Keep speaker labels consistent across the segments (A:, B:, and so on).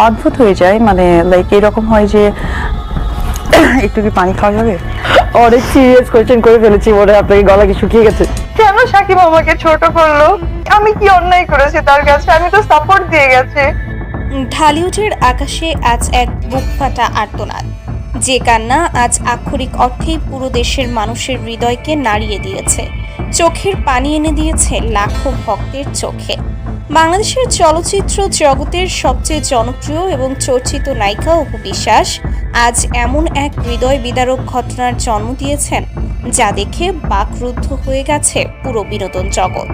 A: অদ্ভুত হয়ে যায়, মানে লাইক এরকম হয় যে একটু কি পানি খাওয়া যাবে। অনেক সিরিয়াস কোয়েশ্চেন করে ফেলেছি, মনে হয় আপনাকে গলা কি শুকিয়ে গেছে।
B: কেন সাকিব আমাকে ছোট করলো? আমি কি অন্যায় করেছি তার কাছে? আমি তো সাপোর্ট দিয়ে গেছি।
C: ঢালিউডের আকাশে আজ এক বুক ফাটা আর্তনাদ, যে কান্না আজ আক্ষরিক অর্থেই পুরো দেশের মানুষের হৃদয়কে নাড়িয়ে দিয়েছে, চোখের পানি এনে দিয়েছে লাখো ভক্তের চোখে। বাংলাদেশের চলচ্চিত্র জগতের সবচেয়ে জনপ্রিয় এবং চর্চিত নায়িকা অপু বিশ্বাস আজ এমন এক হৃদয় বিদারক ঘটনার জন্ম দিয়েছেন, যা দেখে বাকরুদ্ধ হয়ে গেছে পুরো বিনোদন জগৎ।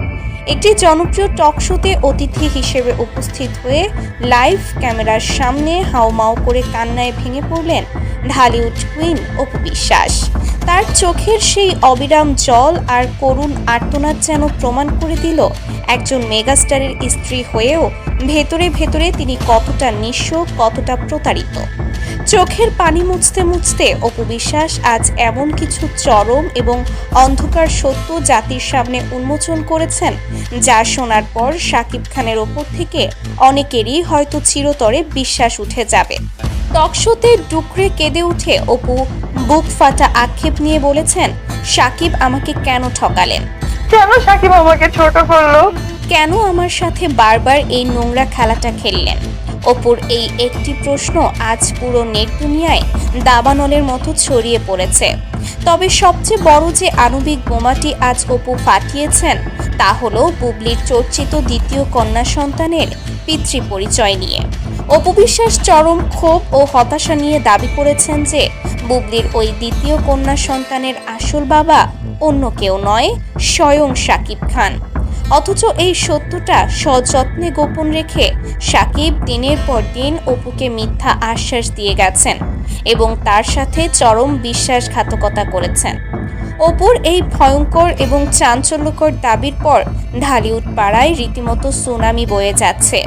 C: একটি জনপ্রিয় টক শোতে অতিথি হিসেবে উপস্থিত হয়ে লাইভ ক্যামেরার সামনে হাউমাউ করে কান্নায় ভেঙে পড়লেন ঢালিউড কুইন অপু বিশ্বাস। তার চোখের সেই অবিরাম জল আর করুণ আর্তনাদ যেন প্রমাণ করে দিল একজন মেগাস্টারের স্ত্রী হয়েও ভেতরে ভেতরে তিনি কতটা নিঃস্ব, কতটা প্রতারিত। চোখের পানি মুছতে মুছতে অপু বিশ্বাস আজ এমন কিছু চরম এবং অন্ধকার সত্য জাতির সামনে উন্মোচন করেছেন, যা শোনার পর শাকিব খানের ওপর থেকে অনেকেরই হয়তো চিরতরে বিশ্বাস উঠে যাবে। টক শোতে ডুকরে কেঁদে উঠে অপু বুক ফাটা আক্ষেপ নিয়ে বলেছেন, শাকিব আমাকে কেন ঠকালেন,
B: কেন সাকিব আমাকে ছোট করলো?
C: কেন আমার সাথে বারবার এই নোংরা খেলাটা খেললেন। অপুর এই একটি প্রশ্ন আজ পুরো নেট দুনিয়ায় দাবানলের মতো ছড়িয়ে পড়েছে। তবে সবচেয়ে বড় যে আণবিক বোমাটি আজ অপু ফাটিয়েছেন, তা হলো বুবলির চর্চিত দ্বিতীয় কন্যা সন্তানের পিতৃ পরিচয় নিয়ে। অপু বিশ্বাস চরম ক্ষোভ ও হতাশা নিয়ে দাবি করেছেন যে বুবলির ওই দ্বিতীয় কন্যা সন্তানের আসল বাবা অন্য কেউ নয়, স্বয়ং শাকিব খান। অথচ এই সত্যটা সযত্নে গোপন রেখে শাকিব দিনের পর দিন অপুকে মিথ্যা আশ্বাস দিয়ে গেছেন এবং তার সাথে চরম বিশ্বাসঘাতকতা করেছেন। অপুর এই ভয়ঙ্কর এবং চাঞ্চল্যকর দাবির পর ঢালিউড পাড়ায় রীতিমতো সুনামি বয়ে যাচ্ছে।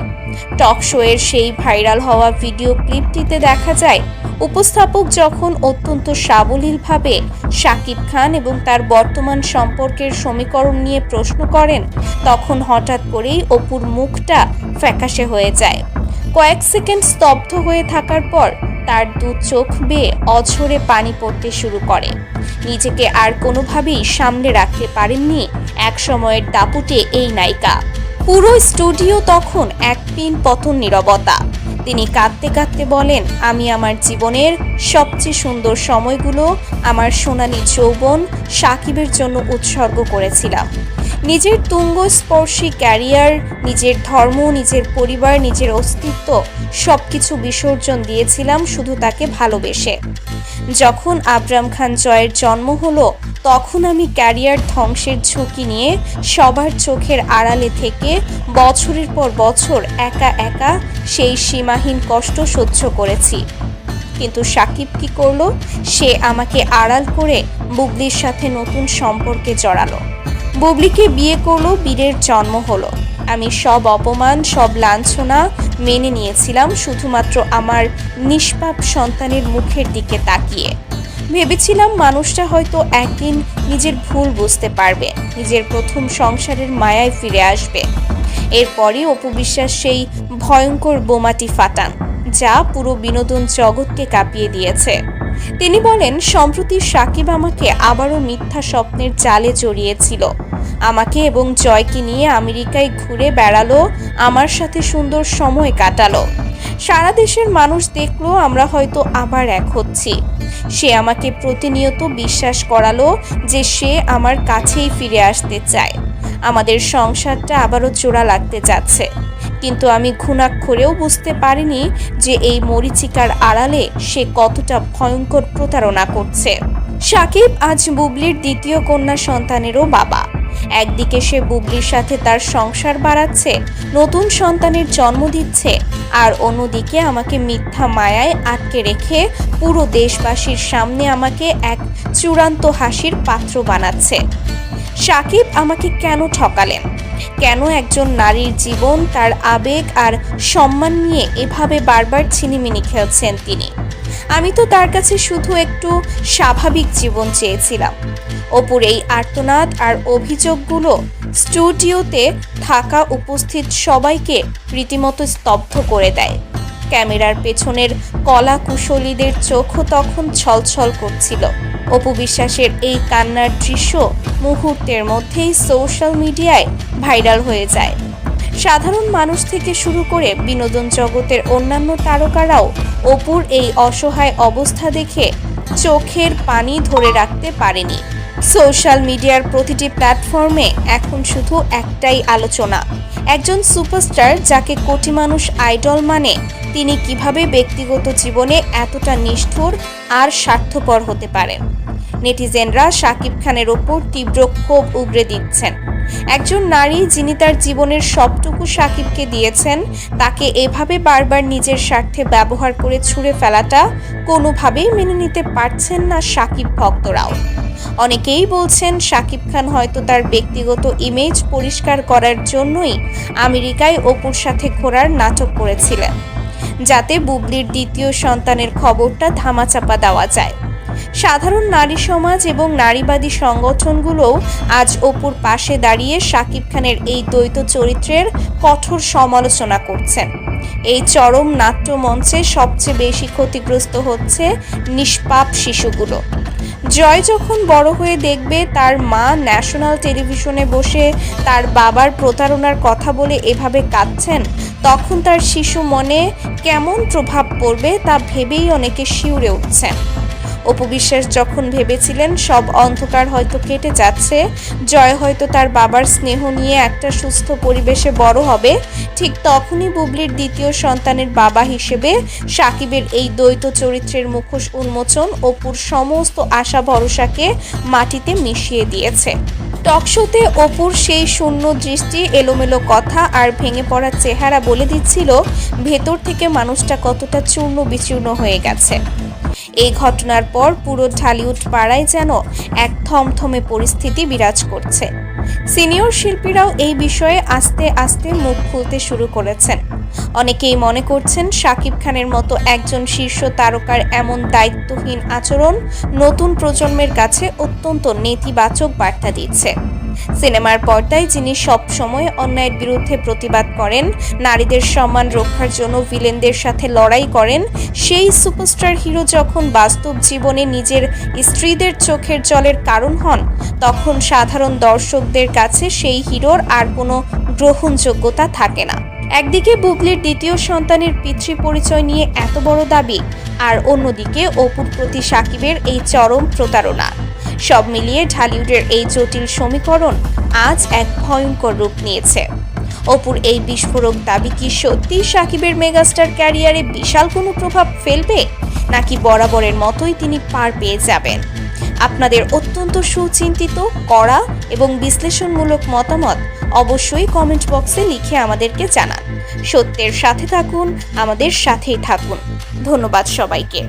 C: টক শোয়ের সেই ভাইরাল হওয়া ভিডিও ক্লিপটিতে দেখা যায় উপস্থাপক যখন অত্যন্ত সাবলীলভাবে শাকিব খান এবং তার বর্তমান সম্পর্কের সমীকরণ নিয়ে প্রশ্ন করেন, তখন হঠাৎ করেই অপুর মুখটা ফ্যাকাশে হয়ে যায়। কয়েক সেকেন্ড স্তব্ধ হয়ে থাকার পর তার দু চোখ বেয়ে অঝরে পানি পড়তে শুরু করে। নিজেকে আর কোনোভাবেই সামলে রাখতে পারেননি এক সময়ের দাপুটে এই নায়িকা। পুরো স্টুডিও তখন এক পিন পতন নীরবতা। তিনি কাঁদতে কাঁদতে বলেন, আমি আমার জীবনের সবচেয়ে সুন্দর সময়গুলো, আমার সোনালী যৌবন সাকিবের জন্য উৎসর্গ করেছিলাম। নিজের তুঙ্গস্পর্শী ক্যারিয়ার, নিজের ধর্ম, নিজের পরিবার, নিজের অস্তিত্ব সবকিছু বিসর্জন দিয়েছিলাম শুধু তাকে ভালোবেসে। যখন আবরাম খান জয়ের জন্ম হলো, তখন আমি ক্যারিয়ার ধ্বংসের ঝুঁকি নিয়ে সবার চোখের আড়ালে থেকে বছরের পর বছর একা একা সেই সীমাহীন কষ্ট সহ্য করেছি। কিন্তু সাকিব কি করলো? সে আমাকে আড়াল করে বুবলির সাথে নতুন সম্পর্কে জড়ালো, বুবলিকে বিয়ে করলো, বীরের জন্ম হলো। আমি সব অপমান, সব লাঞ্ছনা মেনে নিয়েছিলাম শুধুমাত্র আমার নিষ্পাপ সন্তানের মুখের দিকে তাকিয়ে। ভেবেছিলাম মানুষটা হয়তো একদিন নিজের ভুল বুঝতে পারবে, নিজের প্রথম সংসারের মায়ায় ফিরে আসবে। এরপরই অপু বিশ্বাস সেই ভয়ঙ্কর বোমাটি ফাটান, যা পুরো বিনোদন জগৎকে কাঁপিয়ে দিয়েছে। তিনি বলেন, সম্প্রতি সাকিব আমাকে আবারও মিথ্যা স্বপ্নের জালে জড়িয়েছিল। আমাকে এবং জয়কে নিয়ে আমেরিকায় ঘুরে বেড়ালো, আমার সাথে সুন্দর সময় কাটালো। সারা দেশের মানুষ দেখলো আমরা হয়তো আবার এক হচ্ছি। সে আমাকে প্রতিনিয়ত বিশ্বাস করালো যে সে আমার কাছেই ফিরে আসতে চায়, আমাদের সংসারটা আবারও জোড়া লাগতে যাচ্ছে। কিন্তু আমি ঘুণাক্ষরেও বুঝতে পারিনি যে এই মরীচিকার আড়ালে সে কতটা ভয়ঙ্কর প্রতারণা করছে। সাকিব আজ বুবলির দ্বিতীয় কন্যা সন্তানেরও বাবা। একদিকে সে বুবলির সাথে তার সংসার বাড়াচ্ছে, নতুন সন্তানের জন্ম দিচ্ছে, আর অন্যদিকে আমাকে মিথ্যা মায়ায় আটকে রেখে পুরো দেশবাসীর সামনে আমাকে এক চূড়ান্ত হাসির পাত্র বানাচ্ছে। সাকিব আমাকে কেন ঠকালেন? কেন একজন নারীর জীবন, তার আবেগ আর সম্মান নিয়ে এভাবে বারবার ছিনিমিনি খেলছেন তিনি? আমি তো তার কাছে শুধু একটু স্বাভাবিক জীবন চেয়েছিলাম। অপুর এই আর্তনাদ আর অভিযোগগুলো স্টুডিওতে থাকা উপস্থিত সবাইকে রীতিমতো স্তব্ধ করে দেয়। ক্যামেরার পেছনের কলা কুশলীদের চোখও তখন ছলছল করছিল। অপু বিশ্বাসের এই কান্নার দৃশ্য মুহূর্তের মধ্যেই সোশ্যাল মিডিয়ায় ভাইরাল হয়ে যায়। সাধারণ মানুষ থেকে শুরু করে বিনোদন জগতের অন্যান্য তারকারাও অপুর এই অসহায় অবস্থা দেখে চোখের পানি ধরে রাখতে পারেনি। সোশ্যাল মিডিয়ার প্রতিটি প্ল্যাটফর্মে এখন শুধু একটাই আলোচনা, একজন সুপারস্টার যাকে কোটি মানুষ আইডল মানে, তিনি কিভাবে ব্যক্তিগত জীবনে এতটা নিষ্ঠুর আর স্বার্থপর হতে পারেন। নেটিজেনরা শাকিব খানের ওপর তীব্র ক্ষোভ উগরে দিচ্ছেন। একজন নারী যিনি তার জীবনের সবটুকু শাকিবকে দিয়েছেন, তাকে এভাবে বারবার নিজের স্বার্থে ব্যবহার করে ছুঁড়ে ফেলাটা কোনোভাবেই মেনে নিতে পারছেন না শাকিব ভক্তরাও। অনেকেই বলছেন শাকিব খান হয়তো তার ব্যক্তিগত ইমেজ পরিষ্কার করার জন্যই আমেরিকায় অপুর সাথে ঘোরার নাটক করেছিলেন, যাতে বুবলির দ্বিতীয় সন্তানের খবরটা ধামাচাপা দেওয়া যায়। সাধারণ নারী সমাজ এবং নারীবাদী সংগঠনগুলোও আজ অপুর পাশে দাঁড়িয়ে শাকিব খানের এই দ্বৈত চরিত্রের কঠোর সমালোচনা করছেন। এই চরম নাট্যমঞ্চে সবচেয়ে বেশি ক্ষতিগ্রস্ত হচ্ছে নিষ্পাপ শিশুগুলো। জয় যখন বড় হয়ে দেখবে তার মা ন্যাশনাল টেলিভিশনে বসে তার বাবার প্রতারণার কথা বলে এভাবে কাঁদছেন, তখন তার শিশু মনে কেমন প্রভাব পড়বে তা ভেবেই অনেকে শিউরে উঠছেন। অপু বিশ্বাস যখন ভেবেছিলেন সব অন্ধকার হয়তো কেটে যাচ্ছে, জয় হয়তো তার বাবার স্নেহ নিয়ে একটা সুস্থ পরিবেশে বড় হবে, ঠিক তখনই বুবলির দ্বিতীয় সন্তানের বাবা হিসেবে শাকিবের এই দ্বৈত চরিত্রের মুখোশ উন্মোচন অপুর সমস্ত আশা ভরসাকে মাটিতে মিশিয়ে দিয়েছে। টকশোতে অপুর সেই শূন্য দৃষ্টি, এলোমেলো কথা আর ভেঙে পড়া চেহারা বলে দিচ্ছিল ভেতর থেকে মানুষটা কতটা চূর্ণ বিচূর্ণ হয়ে গেছে। এই ঘটনার পর পুরো ঢালিউড পাড়ায় যেন এক থমথমে পরিস্থিতি বিরাজ করছে। সিনিয়র শিল্পীরাও এই বিষয়ে আস্তে আস্তে মুখ খুলতে শুরু করেছেন। অনেকেই মনে করছেন শাকিব খানের মতো একজন শীর্ষ তারকার এমন দায়িত্বহীন আচরণ নতুন প্রজন্মের কাছে অত্যন্ত নেতিবাচক বার্তা দিচ্ছে। সিনেমার পর্দায় যিনি সব সময় অন্যায়ের বিরুদ্ধে প্রতিবাদ করেন, নারীদের সম্মান রক্ষার জন্য ভিলেনদের সাথে লড়াই করেন, সেই সুপারস্টার হিরো যখন বাস্তব জীবনে নিজের স্ত্রীদের চোখের জলের কারণ হন, তখন সাধারণ দর্শকদের কাছে সেই হিরোর আর কোনো গ্রহণযোগ্যতা থাকে না। একদিকে বুবলির দ্বিতীয় সন্তানের পিতৃ পরিচয় নিয়ে এত বড় দাবি, আর অন্যদিকে অপুর প্রতি শাকিবের এই চরম প্রতারণা। সব মিলিয়ে ঢালিউডের এই জটিল সমীকরণ আজ এক ভয়ঙ্কর রূপ নিয়েছে। অপুর এই বিস্ফোরক দাবি কি সত্যি শাকিবের মেগাস্টার ক্যারিয়ারে বিশাল কোনো প্রভাব ফেলবে, নাকি বরাবরের মতোই তিনি পার পেয়ে যাবেন? আপনাদের অত্যন্ত সুচিন্তিত, কড়া এবং বিশ্লেষণমূলক মতামত অবশ্যই কমেন্ট বক্সে লিখে আমাদেরকে জানান। সত্যের সাথে থাকুন, আমাদের সাথেই থাকুন। ধন্যবাদ সবাইকে।